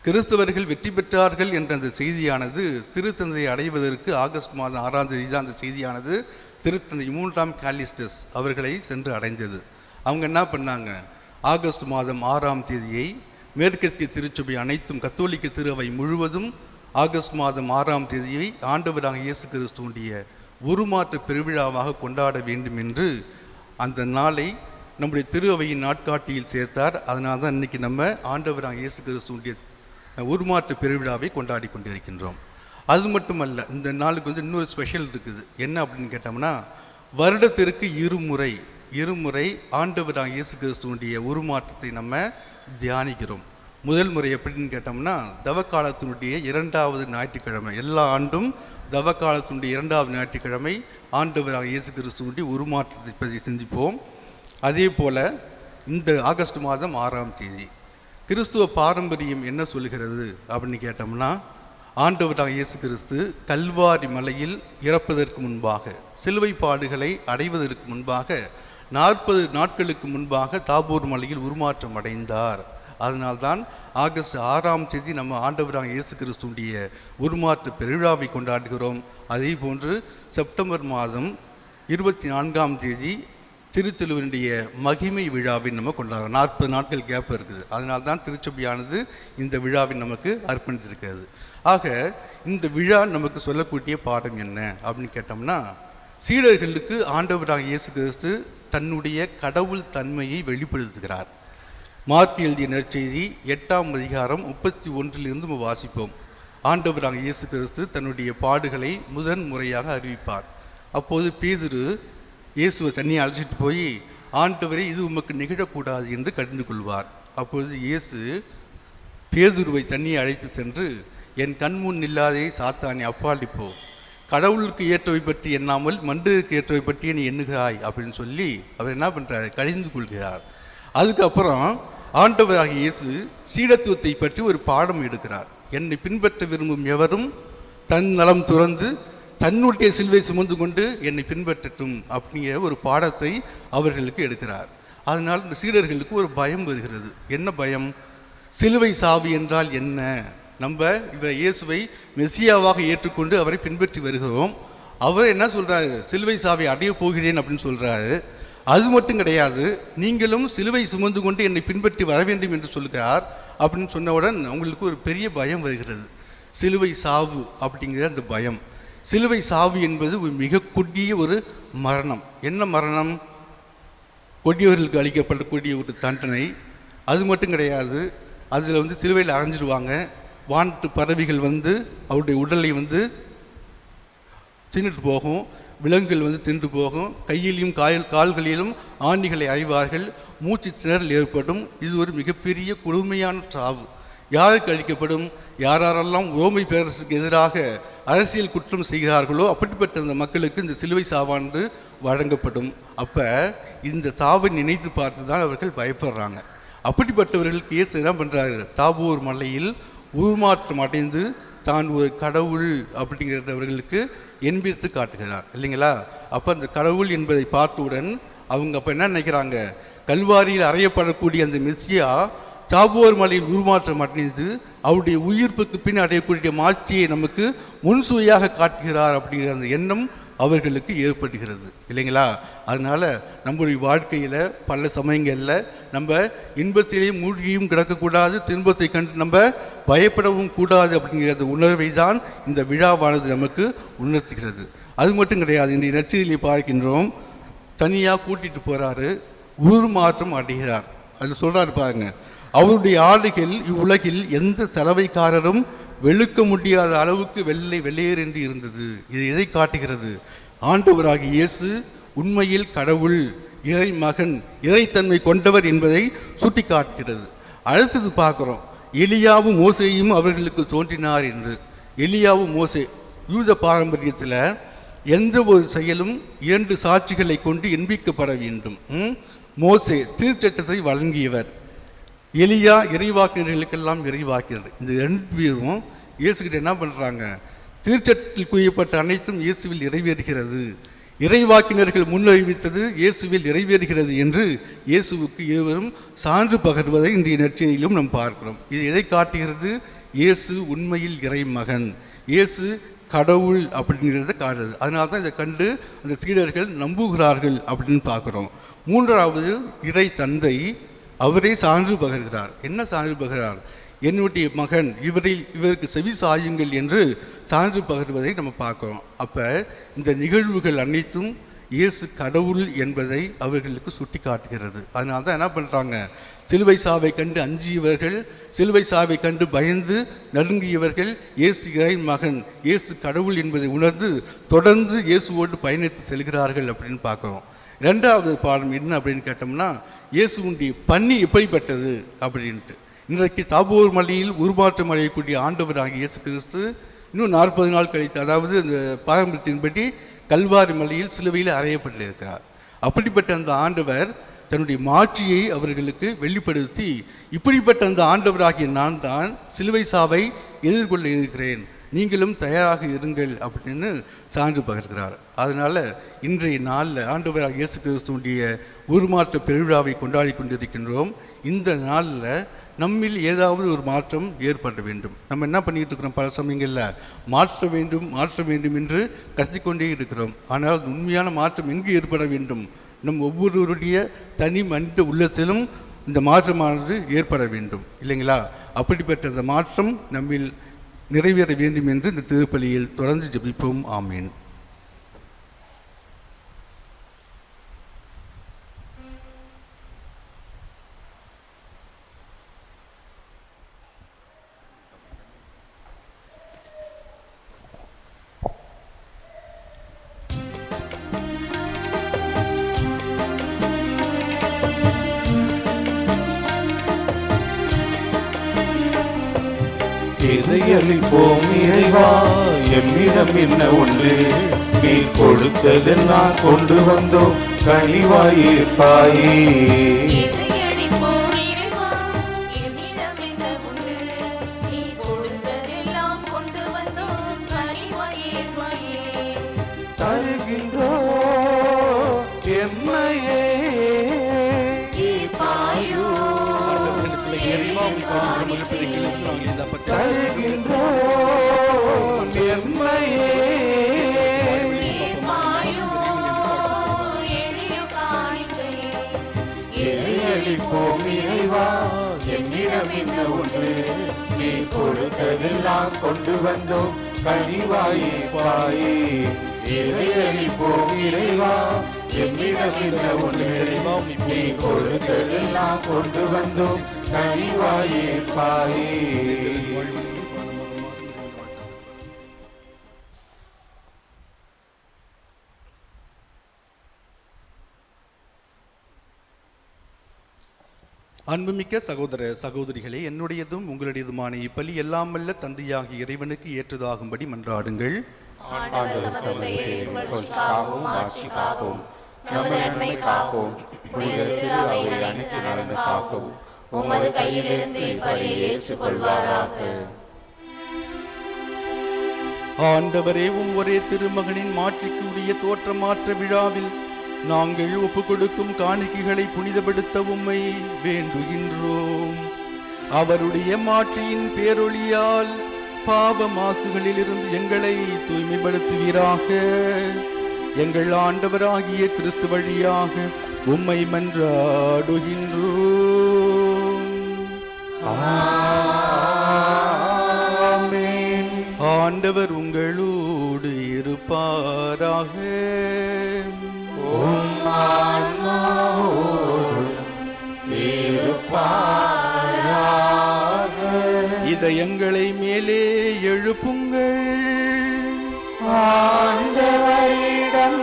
கிறிஸ்தவர்கள் வெற்றி பெற்றார்கள் என்ற அந்த செய்தியானது திருத்தந்தையை அடைவதற்கு ஆகஸ்ட் மாதம் 6ஆம் தேதி தான் அந்த செய்தியானது திருத்தந்தை 3ஆம் காலிஸ்டஸ் அவர்களை சென்று அடைந்தது. அவங்க என்ன பண்ணாங்க? ஆகஸ்ட் மாதம் 6ஆம் தேதியை மேற்கத்திய திருச்சபை அனைத்தும், கத்தோலிக்க திருவை முழுவதும் ஆகஸ்ட் மாதம் 6ஆம் தேதியை ஆண்டவராக இயேசு கிறிஸ்துவுடைய உருமாற்ற பெருவிழாவாக கொண்டாட வேண்டும் என்று அந்த நாளை நம்முடைய திருவையின் நாட்காட்டியில் சேர்த்தார். அதனால தான் இன்றைக்கி நம்ம ஆண்டவராக இயேசு கிறிஸ்துவுடைய உருமாற்ற பெருவிழாவை கொண்டாடி கொண்டிருக்கின்றோம். அது மட்டுமல்ல, இந்த நாளுக்கு வந்து இன்னொரு ஸ்பெஷல் இருக்குது. என்ன அப்படின்னு கேட்டோம்னா, வருடத்திற்கு இருமுறை ஆண்டவராக இயேசு கிறிஸ்துவுடைய உருமாற்றத்தை நம்ம தியானிக்கிறோம். முதல் முறை எப்படின்னு கேட்டோம்னா, தவக்காலத்தினுடைய 2வது ஞாயிற்றுக்கிழமை, எல்லா ஆண்டும் தவக்காலத்தினுடைய 2வது ஞாயிற்றுக்கிழமை ஆண்டவராக இயேசு கிறிஸ்துவுடைய உருமாற்றத்தை பற்றி சிந்திப்போம். அதே போல் இந்த ஆகஸ்ட் மாதம் 6ஆம் தேதி கிறிஸ்துவ பாரம்பரியம் என்ன சொல்கிறது அப்படின்னு கேட்டோம்னா, ஆண்டவராக இயேசு கிறிஸ்து கல்வாரி மலையில் இறப்பதற்கு முன்பாக, சிலுவை பாடுகளை அடைவதற்கு முன்பாக 40 நாட்களுக்கு முன்பாக தாபோர் மலையில் உருமாற்றம் அடைந்தார். அதனால்தான் ஆகஸ்ட் 6ஆம் தேதி நம்ம ஆண்டவராக இயேசு கிறிஸ்துவுடைய உருமாற்ற பெருவிழாவை கொண்டாடுகிறோம். அதே போன்று செப்டம்பர் மாதம் 24ஆம் தேதி திருத்தலுவனுடைய மகிமை விழாவை நம்ம கொண்டாடுறோம். 40 நாட்கள் கேப் இருக்குது. அதனால்தான் திருச்சபையானது இந்த விழாவை நமக்கு அர்ப்பணித்திருக்கிறது. ஆக இந்த விழா நமக்கு சொல்லக்கூடிய பாடம் என்ன அப்படின்னு கேட்டோம்னா, சீடர்களுக்கு ஆண்டவராக இயேசு கிறிஸ்து தன்னுடைய கடவுள் தன்மையை வெளிப்படுத்துகிறார். மார்க் எழுதிய நற்செய்தி 8ஆம் அதிகாரம் 31 நம்ம வாசிப்போம். ஆண்டவராக இயேசு கிறிஸ்து தன்னுடைய பாடுகளை முதன் முறையாக அறிவிப்பார். அப்போது பேதுரு இயேசுவை தண்ணியை அழைச்சிட்டு போய், ஆண்டவரை இது உமக்கு நிகழக்கூடாது என்று கடிந்து கொள்வார். அப்பொழுது இயேசு பேதுருவை தண்ணியை அழைத்து சென்று, என் கண்முன் இல்லாதே சாத்தானே, அப்பாலிப்போ, கடவுளுக்கு ஏற்றவை பற்றி எண்ணாமல் மண்டருக்கு ஏற்றவை பற்றி நீ எண்ணுகிறாய் அப்படின்னு சொல்லி அவர் என்ன பண்ணுறாரு? கடிந்து கொள்கிறார். அதுக்கப்புறம் ஆண்டவராக இயேசு சீடத்துவத்தை பற்றி ஒரு பாடம் எடுக்கிறார். என்னை பின்பற்ற விரும்பும் எவரும் தன் நலம் துறந்து தன்னுடைய சிலுவை சுமந்து கொண்டு என்னை பின்பற்றட்டும் அப்படிங்கிற ஒரு பாடத்தை அவர்களுக்கு எடுக்கிறார். அதனால் இந்த சீடர்களுக்கு ஒரு பயம் வருகிறது. என்ன பயம்? சிலுவை சாவு என்றால் என்ன? நம்ம இயேசுவை மெசியாவாக ஏற்றுக்கொண்டு அவரை பின்பற்றி வருகிறோம். அவர் என்ன சொல்கிறாரு? சிலுவை சாவை அடைய போகிறேன் அப்படின்னு சொல்கிறாரு. அது மட்டும் கிடையாது, நீங்களும் சிலுவை சுமந்து கொண்டு என்னை பின்பற்றி வர வேண்டும் என்று சொல்கிறார். அப்படின்னு சொன்னவுடன் அவங்களுக்கு ஒரு பெரிய பயம் வருகிறது. சிலுவை சாவு அப்படிங்கிற அந்த பயம். சிலுவை சாவு என்பது ஒரு மிக கொடிய ஒரு மரணம். என்ன மரணம்? கொடியவர்களுக்கு அளிக்கப்படக்கூடிய ஒரு தண்டனை. அது மட்டும் கிடையாது, அதில் சிலுவையில் அரைஞ்சிடுவாங்க. வானத்து பறவைகள் அவருடைய உடலை தின்னுட்டு போகும். விலங்குகள் தின்று போகும். கையிலும் கால்களிலும் ஆணிகளை அறிவார்கள். மூச்சு திணறல் ஏற்படும். இது ஒரு மிகப்பெரிய கொடுமையான சாவு. யாருக்கு அளிக்கப்படும்? யாரெல்லாம் ரோமை பேரரசுக்கு எதிராக அரசியல் குற்றம் செய்கிறார்களோ அப்படிப்பட்ட அந்த மக்களுக்கு இந்த சிலுவை சாவானது வழங்கப்படும். அப்போ இந்த சாவை நினைத்து பார்த்து தான் அவர்கள் பயப்படுறாங்க. அப்படிப்பட்டவர்களுக்கு இயேசு என்ன பண்ணுறாரு? தாபோர் மலையில் உருமாற்றம் அடைந்து தான் ஒரு கடவுள் அப்படிங்கிறத அவர்களுக்கு என்பித்து காட்டுகிறார் இல்லைங்களா? அப்போ அந்த கடவுள் என்பதை பார்த்தவுடன் அவங்க அப்போ என்ன நினைக்கிறாங்க? கல்வாரியில் அறையப்படக்கூடிய அந்த மெசியா தாபோர் மலையில் உருமாற்றம் அடைந்து அவருடைய உயிர்ப்புக்கு பின் அடையக்கூடிய மாட்சியை நமக்கு முன்சுவையாக காட்டுகிறார் அப்படிங்கிற அந்த எண்ணம் அவர்களுக்கு ஏற்படுகிறது இல்லைங்களா? அதனால் நம்முடைய வாழ்க்கையில் பல சமயங்களில் நம்ம இன்பத்திலேயே மூழ்கியும் கிடக்கக்கூடாது, துன்பத்தை கண்டு நம்ம பயப்படவும் கூடாது அப்படிங்கிற அந்த உணர்வை தான் இந்த விழாவானது நமக்கு உணர்த்துகிறது. அது மட்டும் கிடையாது, இன்றைய நற்செய்தியிலே பார்க்கின்றோம், தனியாக கூட்டிகிட்டு போகிறாரு, ஊர் மாற்றம் அடைகிறார். அது சொல்கிறாரு பாருங்க, அவருடைய ஆடைகள் இவ்வுலகில் எந்த தலைவைக்காரரும் வெளுக்க முடியாத அளவுக்கு வெள்ளையர் என்று இருந்தது. இது எதை காட்டுகிறது? ஆண்டவராகிய இயேசு உண்மையில் கடவுள், இறை மகன், இறைத்தன்மை கொண்டவர் என்பதை சுட்டி காட்டுகிறது. அடுத்தது பார்க்குறோம், எலியாவும் மோசேயும் அவர்களுக்கு தோன்றினார் என்று. எலியாவும் மோசே, யூத பாரம்பரியத்தில் எந்த ஒரு செயலும் 2 சாட்சிகளை கொண்டு எண்பிக்கப்பட வேண்டும். மோசே திருச்சட்டத்தை வழங்கியவர், எலியா இறைவாக்கினர்களுக்கெல்லாம் இறைவாக்கினர். இந்த 2 பேரும் இயேசுகிட்ட என்ன பண்ணுறாங்க? திருச்சட்டத்தில் கூறப்பட்ட அனைத்தும் இயேசுவில் நிறைவேறுகிறது, இறைவாக்கினர்கள் முன்னறிவித்தது இயேசுவில் நிறைவேறுகிறது என்று இயேசுவுக்கு இருவரும் சான்று பகர்வதை இன்றைய நற்செய்தியிலும் நாம் பார்க்கிறோம். இது எதை காட்டுகிறது? இயேசு உண்மையில் இறை மகன், இயேசு கடவுள் அப்படிங்கிறத காட்டுறது. அதனால தான் இதை கண்டு அந்த சீடர்கள் நம்புகிறார்கள் அப்படின்னு பார்க்குறோம். 3வது இறை தந்தை, அவரே சான்று பகர்கிறார். என்ன சான்று பகர்கிறார்? என்னுடைய மகன், இவருக்கு செவி சாயுங்கள் என்று சான்று பகர்வதை நம்ம பார்க்குறோம். அப்போ இந்த நிகழ்வுகள் அனைத்தும் இயேசு கடவுள் என்பதை அவர்களுக்கு சுட்டி காட்டுகிறது. அதனால தான் என்ன பண்ணுறாங்க? சிலுவை சாவை கண்டு அஞ்சியவர்கள், சிலுவை சாவை கண்டு பயந்து நடுங்கியவர்கள் இயேசு இறை மகன், இயேசு கடவுள் என்பதை உணர்ந்து தொடர்ந்து இயேசுவோடு பயணித்து செல்கிறார்கள் அப்படின்னு பார்க்குறோம். 2வது பாடம் என்ன அப்படின்னு கேட்டோம்னா, இயேசுவுடைய பணி எப்படிப்பட்டது அப்படின்ட்டு. இன்றைக்கு தாபோர் மலையில் உருமாற்றம் அடையக்கூடிய ஆண்டவராகிய இயேசு கிறிஸ்து இன்னும் 40 நாள் கழித்து, அதாவது அந்த பாரம்பரியத்தின்படி கல்வாரி மலையில் சிலுவையில் அறையப்பட்டிருக்கிறார். அப்படிப்பட்ட அந்த ஆண்டவர் தன்னுடைய மாட்சியை அவர்களுக்கு வெளிப்படுத்தி, இப்படிப்பட்ட அந்த ஆண்டவராகிய நான் தான் சிலுவை சாவை எதிர்கொள்ள இருக்கிறேன், நீங்களும் தயாராக இருங்கள் அப்படின்னு சான்று பகர்கிறார். அதனால் இன்றைய நாளில் ஆண்டவராக இயேசு கிறிஸ்துவுடைய உருமாற்ற பெருவிழாவை கொண்டாடி கொண்டிருக்கின்றோம். இந்த நாளில் நம்மில் ஏதாவது ஒரு மாற்றம் ஏற்பட வேண்டும். நம்ம என்ன பண்ணிகிட்டு இருக்கிறோம்? பல சமயங்களில் மாற்ற வேண்டும் என்று கத்திக்கொண்டே இருக்கிறோம். ஆனால் உண்மையான மாற்றம் எங்கு ஏற்பட வேண்டும்? நம் ஒவ்வொருவருடைய தனி மனித உள்ளத்திலும் இந்த மாற்றமானது ஏற்பட வேண்டும் இல்லைங்களா? அப்படிப்பட்ட அந்த மாற்றம் நம்மில் நிறைவேற வேண்டும் என்று இந்த திருப்பலியில் தொடர்ந்து ஜெபிப்போம். ஆமீன். எதை அளிப்போம் இறைவா, எம்மிடம் என்ன உண்டு? நீ கொடுத்ததெல்லாம் கொண்டு வந்தோம், கனிவாயிருப்பாயே. தருகின்றோ எம்மையே ஈர்ப்பாயோ தருகின்றோ எம்மையே ஈர்ப்பாயோ எளிய காணிக்கையே எளியளிப்போம் இறைவா என்னிடம் என்ன ஒன்று நீ கொடுத்ததெல்லாம் கொண்டு வந்தோம் கனிவாயே பாயே எளியளிப்போம் இறைவா என்னிடம் என்ன ஒன்று நீ கொடுத்ததெல்லாம் கொண்டு வந்தோம் கனிவாயே பாயே. அன்புமிக்க சகோதர சகோதரிகளே, என்னுடையதும் உங்களுடையதுமான இப்பலி எல்லாம் வல்ல தந்தையாகிய இறைவனுக்கு ஏற்றதாகும்படி மன்றாடுங்கள். ஆண்டவர் தமது பெயரின் புகழ்ச்சிக்காகவும் ஆட்சிக்காகவும் நமது நன்மைக்காகவும் புனித திரு அவையின் அனைத்து நலனுக்காகவும் உமது கையிலிருந்து இப்பலியை ஏற்றுக்கொள்வாராக. ஆண்டவரே, ஒரே திருமகனின் மாட்சிக்கு உரிய தோற்றமாற்ற விழாவில் நாங்கள் ஒப்பு கொடுக்கும் காணிக்கைகளை புனிதப்படுத்த உம்மை வேண்டுகின்றோம். அவருடைய மாட்சியின் பேரொளியால் பாவ மாசுகளில் இருந்து எங்களை தூய்மைப்படுத்துவீராக. எங்கள் ஆண்டவராகிய கிறிஸ்து வழியாக உம்மை மன்றாடுகின்றோம். ஆமென். ஆண்டவர் உங்களோடு இருப்பாராக. உம் ஆன்மாவோடும் இருப்பாராக. இதயங்களை மேலே எழுப்புங்கள். ஆண்டவரிடம்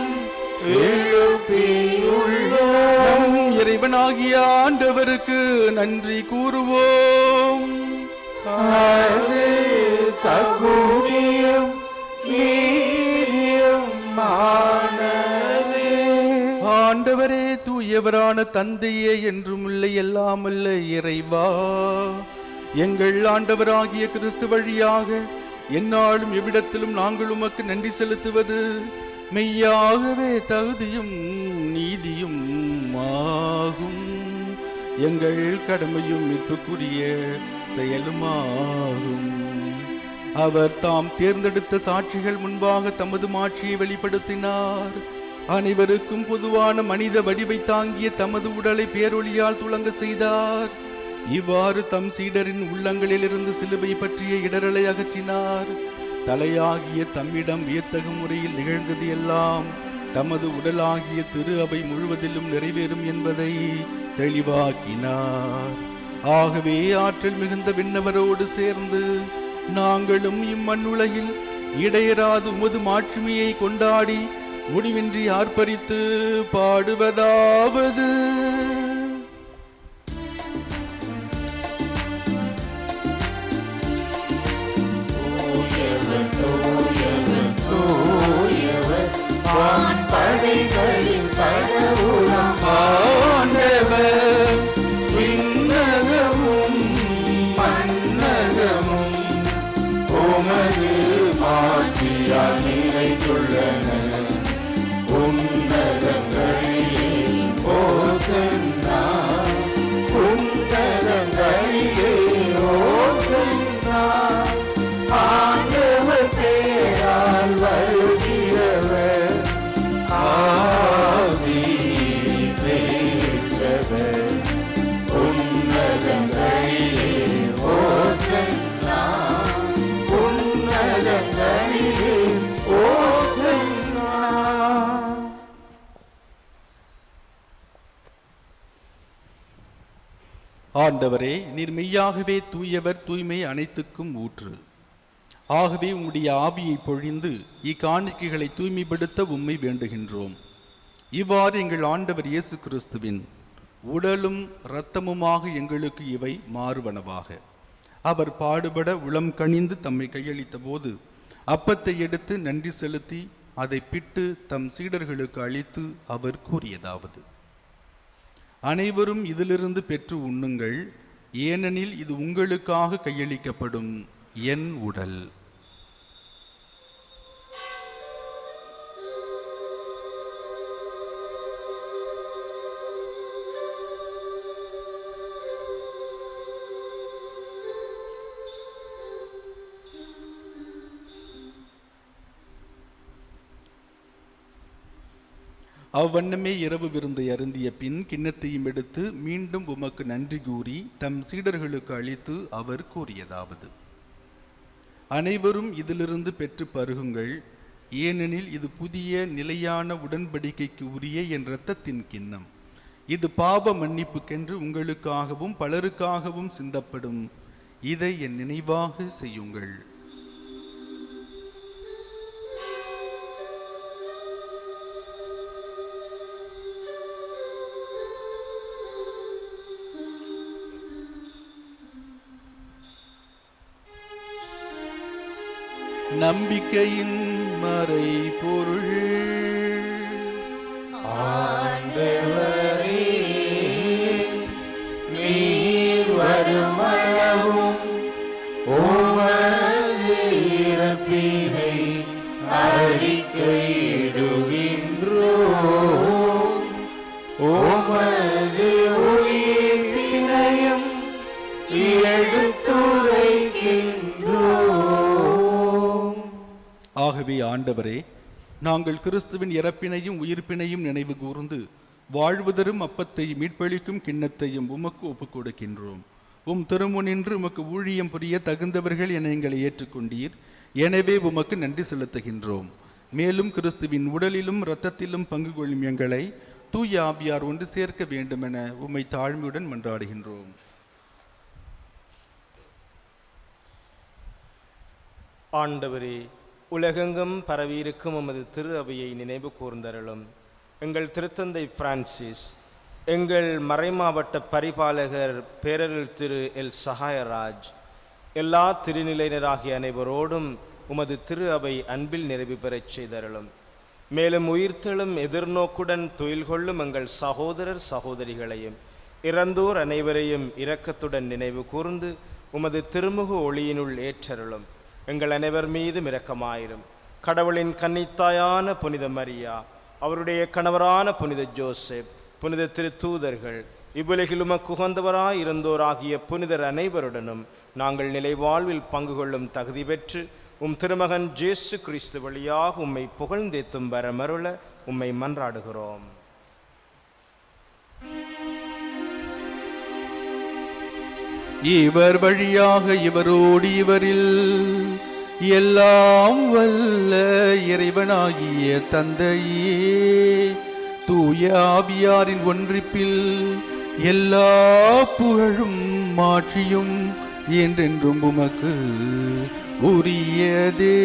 எழுப்பியுள்ளோம். நம் இறைவனாகிய ஆண்டவருக்கு நன்றி கூறுவோம். அது தகுதியும் நீதியுமானதே. ஆண்டவரே, தூயவரான தந்தையே, என்றும் இல்லை எல்லாமல்ல இறைவா, எங்கள் ஆண்டவராகிய கிறிஸ்து வழியாக எந்நாளும் எவ்விடத்திலும் நாங்கள் உமக்கு நன்றி செலுத்துவது மெய்யாகவே தகுதியும் நீதியும் ஆகும். எங்கள் கடமையும் மீட்புக்குரிய செயலுமாகும். அவர் தாம் தேர்ந்தெடுத்த சாட்சிகள் முன்பாக தமது மாட்சியை வெளிப்படுத்தினார். அனைவருக்கும் பொதுவான மனித வடிவை தாங்கிய தமது உடலை பேரொளியால் துளங்க செய்தார். இவ்வாறு தம் சீடரின் உள்ளங்களிலிருந்து சிலுவை பற்றிய இடரலை அகற்றினார். தலையாகிய தம்மிடம் வியத்தகு முறையில் நிகழ்ந்தது எல்லாம் தமது உடலாகிய திரு அவை முழுவதிலும் நிறைவேறும் என்பதை தெளிவாக்கினார். ஆகவே ஆற்றல் மிகுந்த விண்ணவரோடு சேர்ந்து நாங்களும் இம்மண்ணுலகில் இடையராது உமது மாட்சிமையை கொண்டாடி முடிவின்றி ஆர்ப்பரித்து பாடுவதாவது: படைகளின் கடவுளாம் ஆண்டவர், விண்ணகமும் மண்ணகமும் உமது மாட்சியால் நிறைந்துள்ளன. உன்னதங்களிலே ஓசன்னா, உன்னதங்களிலே ஓசன்னா. ஆண்டவர் பேரால் வருகிறவர் ஆசி பெற்றவர். உன்னதங்களிலே ஓசன்னா, உன்னதங்களிலே ஓசன்னா. ஆண்டவரே, நீர் மெய்யாகவே தூயவர், தூய்மை அனைத்துக்கும் ஊற்று. ஆகவே உம்முடைய ஆவியை பொழிந்து இக்காணிக்கைகளை தூய்மைப்படுத்த உம்மை வேண்டுகின்றோம். இவ்வாறு எங்கள் ஆண்டவர் இயேசு கிறிஸ்துவின் உடலும் இரத்தமுமாக எங்களுக்கு இவை மாறுவனவாக. அவர் பாடுபட உளம் கனிந்து தம்மை கையளித்த போது அப்பத்தை எடுத்து நன்றி செலுத்தி அதை பிட்டு தம் சீடர்களுக்கு அளித்து அவர் கூறியதாவது: அனைவரும் இதிலிருந்து பெற்று உண்ணுங்கள், ஏனெனில் இது உங்களுக்காக கையளிக்கப்படும் என் உடல். அவ்வண்ணமே இரவு விருந்தை அருந்திய பின் கிண்ணத்தையும் எடுத்து மீண்டும் உமக்கு நன்றி கூறி தம் சீடர்களுக்கு அளித்து அவர் கூறியதாவது: அனைவரும் இதிலிருந்து பெற்று பருகுங்கள், ஏனெனில் இது புதிய நிலையான உடன்படிக்கைக்கு உரிய என் இரத்தத்தின் கிண்ணம். இது பாவ மன்னிப்புக்கென்று உங்களுக்காகவும் பலருக்காகவும் சிந்தப்படும். இதை என் நினைவாக செய்யுங்கள். நம்பிக்கையின் மறை பொருள். ஆண்டவரே, நீர் வருமளவும் உமது இறப்பினை அறிக்கையிடுகின்றோம், உமது உயிர்ப்பினையும் எடுத்துரைக்கின்றோம். ஆகவே ஆண்டவரே, நாங்கள் கிறிஸ்துவின் இறப்பினையும் உயிர்ப்பினையும் நினைவு கூர்ந்து வாழ்வுதரும் அப்பத்தையும் மீட்பளிக்கும் கிண்ணத்தையும் உமக்கு ஒப்புக் கொடுக்கின்றோம். உம் திருமுனின்று உமக்கு ஊழியம் புரிய தகுந்தவர்கள் என எங்களை ஏற்றுக்கொண்டீர். எனவே உமக்கு நன்றி செலுத்துகின்றோம். மேலும் கிறிஸ்துவின் உடலிலும் இரத்தத்திலும் பங்கு கொள்ளும் எங்களை தூய ஆவியார் ஒன்று சேர்க்க வேண்டுமென உம்மை தாழ்மையுடன் மன்றாடுகின்றோம். ஆண்டவரே, உலகெங்கும் பரவியிருக்கும் உமது திரு அவையை நினைவு கூர்ந்தருளும். எங்கள் திருத்தந்தை பிரான்சிஸ், எங்கள் மறைமாவட்ட பரிபாலகர் பேரருள் திரு எல் சகாயராஜ், எல்லா திருநிலையினராகிய அனைவரோடும் உமது திரு அவை அன்பில் நிறைவு பெறச் செய்தருளும். மேலும் உயிர்த்தெழும் எதிர்நோக்குடன் துயில் கொள்ளும் எங்கள் சகோதரர் சகோதரிகளையும் இறந்தோர் அனைவரையும் இரக்கத்துடன் நினைவு கூர்ந்து உமது திருமுக ஒளியினுள் ஏற்றருளும். எங்கள் அனைவர் மீதும் இரக்கமாயிரும். கடவுளின் கன்னித்தாயான புனித மரியா, அவருடைய கணவரான புனித ஜோசப், புனித திருத்தூதர்கள், இவ்வுலகில் உமக்கு உகந்தவராய் இருந்தோராகிய புனிதர் அனைவருடனும் நாங்கள் நிலை வாழ்வில் பங்கு கொள்ளும் தகுதி பெற்று உம் திருமகன் ஜேசு கிறிஸ்து வழியாக உம்மை புகழ்ந்தேத்தும் வரமருள உம்மை மன்றாடுகிறோம். இவர் வழியாக இவரோடு இவரில் எல்லாம் வல்ல இறைவனாகிய தந்தையே, தூய ஆவியாரின் ஒன்றிப்பில் எல்லா புகழும் மாட்சியும் என்றென்றும் உமக்கு உரியதே.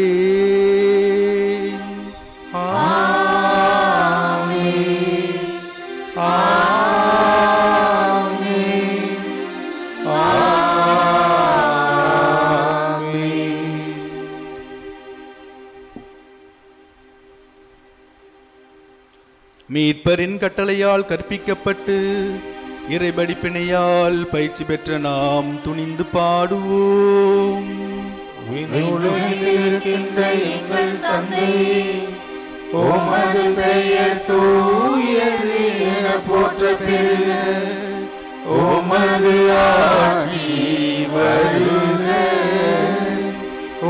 மீட்பரின் கட்டளையால் கற்பிக்கப்பட்டு இறைபடிப்பினையால் பயிற்சி பெற்ற நாம் துணிந்து பாடுவோம். விண்ணுலகில் இருக்கின்ற எங்கள் தந்தையே, உமது பெயர் தூயது என போற்ற பெறுக. உமது ஆட்சி வருக.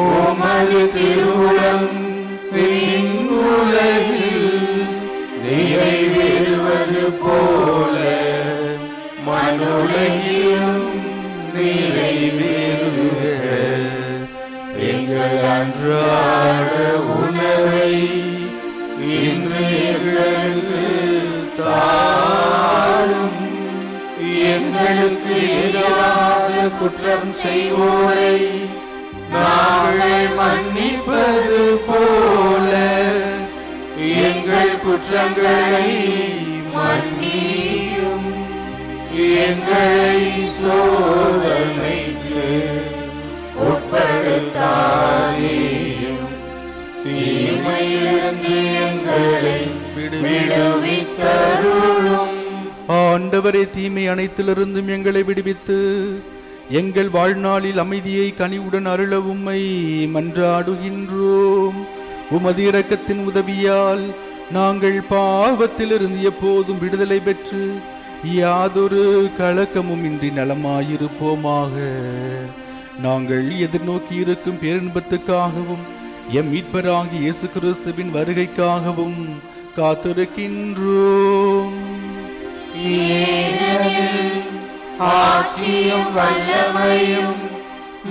உமது திருவுளம் விண்ணுலகில் நிறைவேறுவது போல மண்ணுலகிலும் நிறைவேறுக. எங்கள் அன்றாட உணவை இன்று எங்களுக்கு தாரும். எங்களுக்கு எதிராக குற்றம் செய்வோரை நாங்கள் மன்னிப்பது போல எங்கள் குற்றங்களை மன்னியும். எங்களை சோதனைக்கு உட்படுத்தாதேயும், தீமையிலிருந்து எங்களை விடுவித்தருளும். ஆண்டவரே, தீமை அனைத்திலிருந்தும் எங்களை விடுவித்து எங்கள் வாழ்நாளில் அமைதியை கனிவுடன் அருள உம்மை மன்றாடுகின்றோம். உமது இரக்கத்தின் உதவியால் நாங்கள் பாவத்திலிருந்து எப்போதும் விடுதலை பெற்று யாதொரு கலக்கமும் இன்றி நலமாயிருப்போமாக. நாங்கள் எதிர்நோக்கி இருக்கும் பேரின்பத்துக்காகவும் எம் மீட்பராகிய இயேசு கிறிஸ்துவின் வருகைக்காகவும் காத்திருக்கின்றோம். ஆட்சியும் வல்லமையும்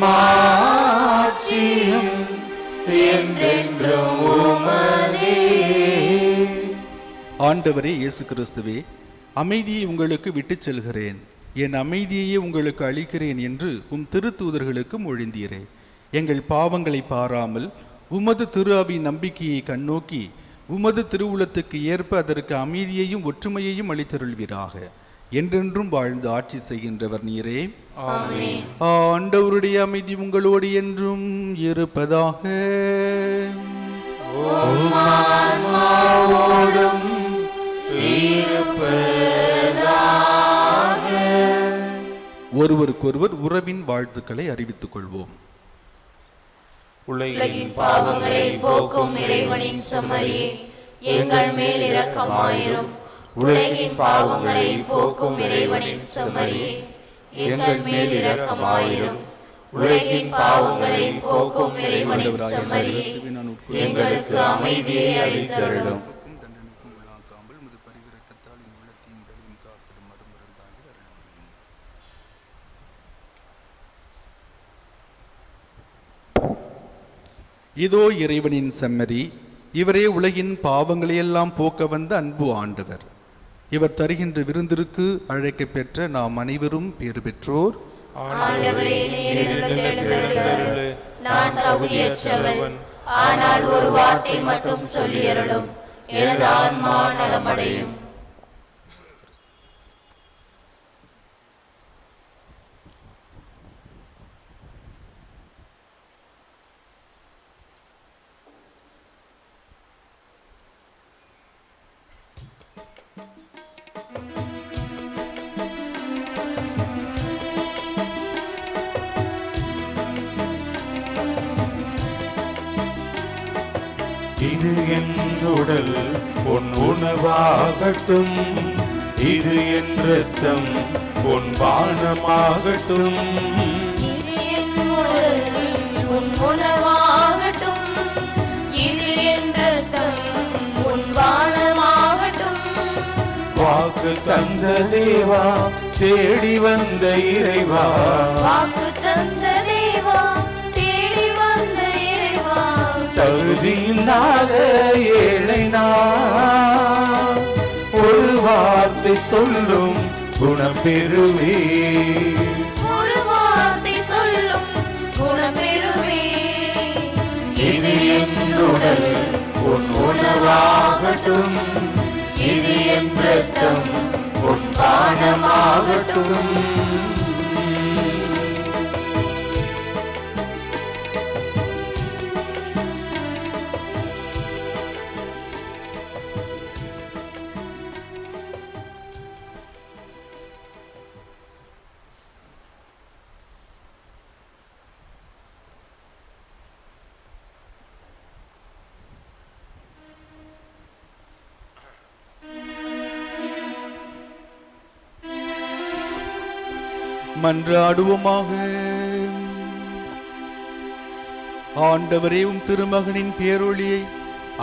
மாட்சியும் என்றென்றும் உமதே. ஆண்டவரே இயேசு கிறிஸ்துவே, அமைதியை உங்களுக்கு விட்டுச் செல்கிறேன், என் அமைதியையே உங்களுக்கு அளிக்கிறேன் என்று உம் திருத்தூதர்களுக்கு மொழிந்தீரே. எங்கள் பாவங்களை பாராமல் உமது திரு அவை நம்பிக்கையை கண்ணோக்கி உமது திருவுளத்துக்கு ஏற்ப அதற்கு அமைதியையும் ஒற்றுமையையும் அளித்தருள்வீராக. என்றென்றும் வாழ்ந்து ஆட்சி செய்கின்றவர் நீரே. ஆண்டவருடைய அமைதி உங்களோடு என்றும் இருப்பதாக. ஒருவருக்கொருவர் உறவின் வாழ்த்துக்களை அறிவித்துக் கொள்வோம். உலகின் பாவங்களை போக்கும் இறைவனின் செம்மறியே, எங்கள் மேல் இரக்கமாயிரும். உலகின் பாவங்களை போக்கும் இறைவனின் செம்மறியே, எங்கள் மேல் இரக்கமாயிரும். உலகின் பாவங்களை போக்கும் இறைவனின் செம்மறியே, எங்களுக்கு அமைதியை அளித்தருளும். இதோ இறைவனின் செம்மறி, இவரே உலகின் பாவங்களையெல்லாம் போக்க வந்த அன்பு ஆண்டவர். இவர் தருகின்ற விருந்திற்கு அழைக்க பெற்ற நாம் அனைவரும் பேறு பெற்றோர். நான் தகுதியற்றவன், ஆனால் ஒரு வார்த்தை மட்டும் சொல்லியருளும், எனது ஆன்மா நலமடையும். இது என் உடல் உன் உணவாகட்டும், இது என் இரத்தம் உன் பானமாகட்டும். இது என் உடல் உன் உணவாகட்டும், இது என் இரத்தம் உன் பானமாகட்டும். வாக்கு தந்த தேவா, தேடி வந்த இறைவா, வாக்கு தந்த தேவா, தேடி வந்த இறைவா, தகுதியில்லாத ஏழை நான் ஒரு வார்த்தை சொல்லும் குணம் பெறுவே. ஒரு வார்த்தை சொல்லும் குணம் பெறுவே. இது என் உடல் உன் உணவாகட்டும், இது என் இரத்தம் உன் பானமாகட்டும். மன்றாடுவோமாக. ஆண்டவரே, உம் திருமகனின் பேரொளியை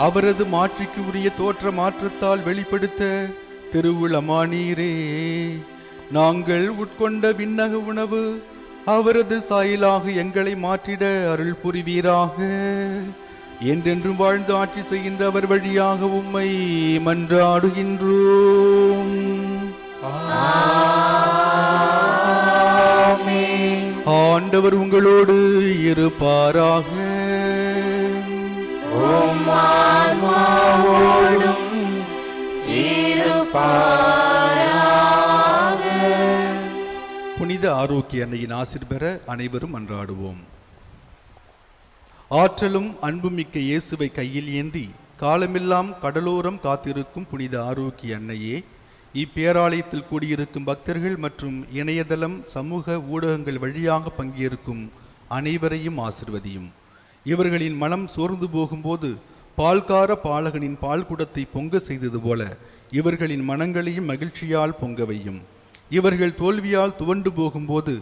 அவரது மாட்சிக்கு உரிய தோற்ற மாற்றத்தால் வெளிப்படுத்த திருவுளமானீரே. நாங்கள் உட்கொண்ட விண்ணக உணவு அவரது சாயலாக எங்களை மாற்றிட அருள் புரிவீராக. என்றென்றும் வாழ்ந்து ஆட்சி செய்கின்ற அவர் வழியாக உம்மை மன்றாடுகின்றோம். ஆண்டவர் உங்களோடு இருப்பாராக. புனித ஆரோக்கிய அன்னையின் ஆசீர் பெற அனைவரும் மன்றாடுவோம். ஆற்றலும் அன்புமிக்க இயேசுவை கையில் ஏந்தி காலமெல்லாம் கடலோரம் காத்திருக்கும் புனித ஆரோக்கிய அன்னையே, இப்பேராலயத்தில் கூடியிருக்கும் பக்தர்கள் மற்றும் இணையதளம் சமூக ஊடகங்கள் வழியாக பங்கேற்கும் அனைவரையும் ஆசிர்வதியும். இவர்களின் மனம் சோர்ந்து போகும்போது பால்கார பாலகனின் பால் குடத்தை பொங்க செய்தது போல இவர்களின் மனங்களையும் மகிழ்ச்சியால் பொங்கவையும். இவர்கள் தோல்வியால் துவண்டு போகும்போது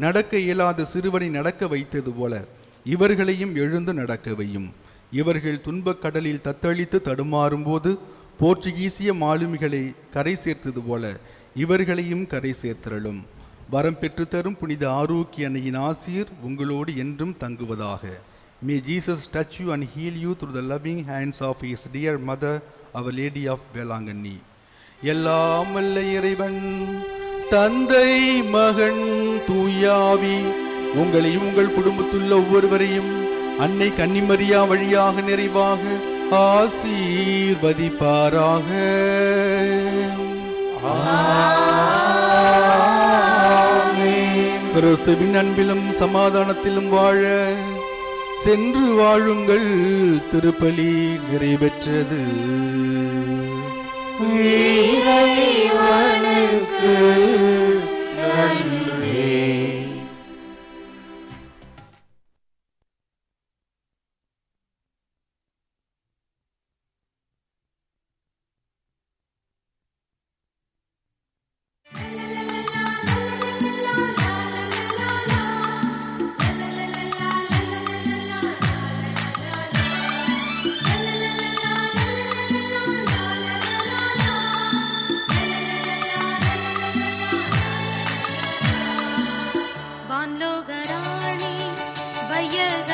நடக்க இயலாத சிறுவனை நடக்க வைத்தது போல இவர்களையும் எழுந்து நடக்க வையும். இவர்கள் துன்பக் கடலில் தத்தளித்து தடுமாறும்போது போர்ச்சுகீசிய மாலுமிகளை கரை சேர்த்தது போல இவர்களையும் கரை சேர்த்தருளும். வரம் பெற்று தரும் புனித ஆரோக்கிய அன்னையின் ஆசீர் உங்களோடு என்றும் தங்குவதாக. May Jesus touch you and heal you through the loving hands of his dear mother, Our Lady of Velanganni. எல்லாம் வல்ல இறைவன் தந்தை மகன் தூயாவி உங்களையும் உங்கள் குடும்பத்துள்ள ஒவ்வொருவரையும் அன்னை கன்னிமரியா வழியாக நிறைவாக ஆசீர்வதிப்பாராக. கிறிஸ்துவின் அன்பிலும் சமாதானத்திலும் வாழ சென்று வாழுங்கள். திருப்பலி நிறைவேற்றது. இறைவனுக்கு நன்றி. வான்லோகராணி வையக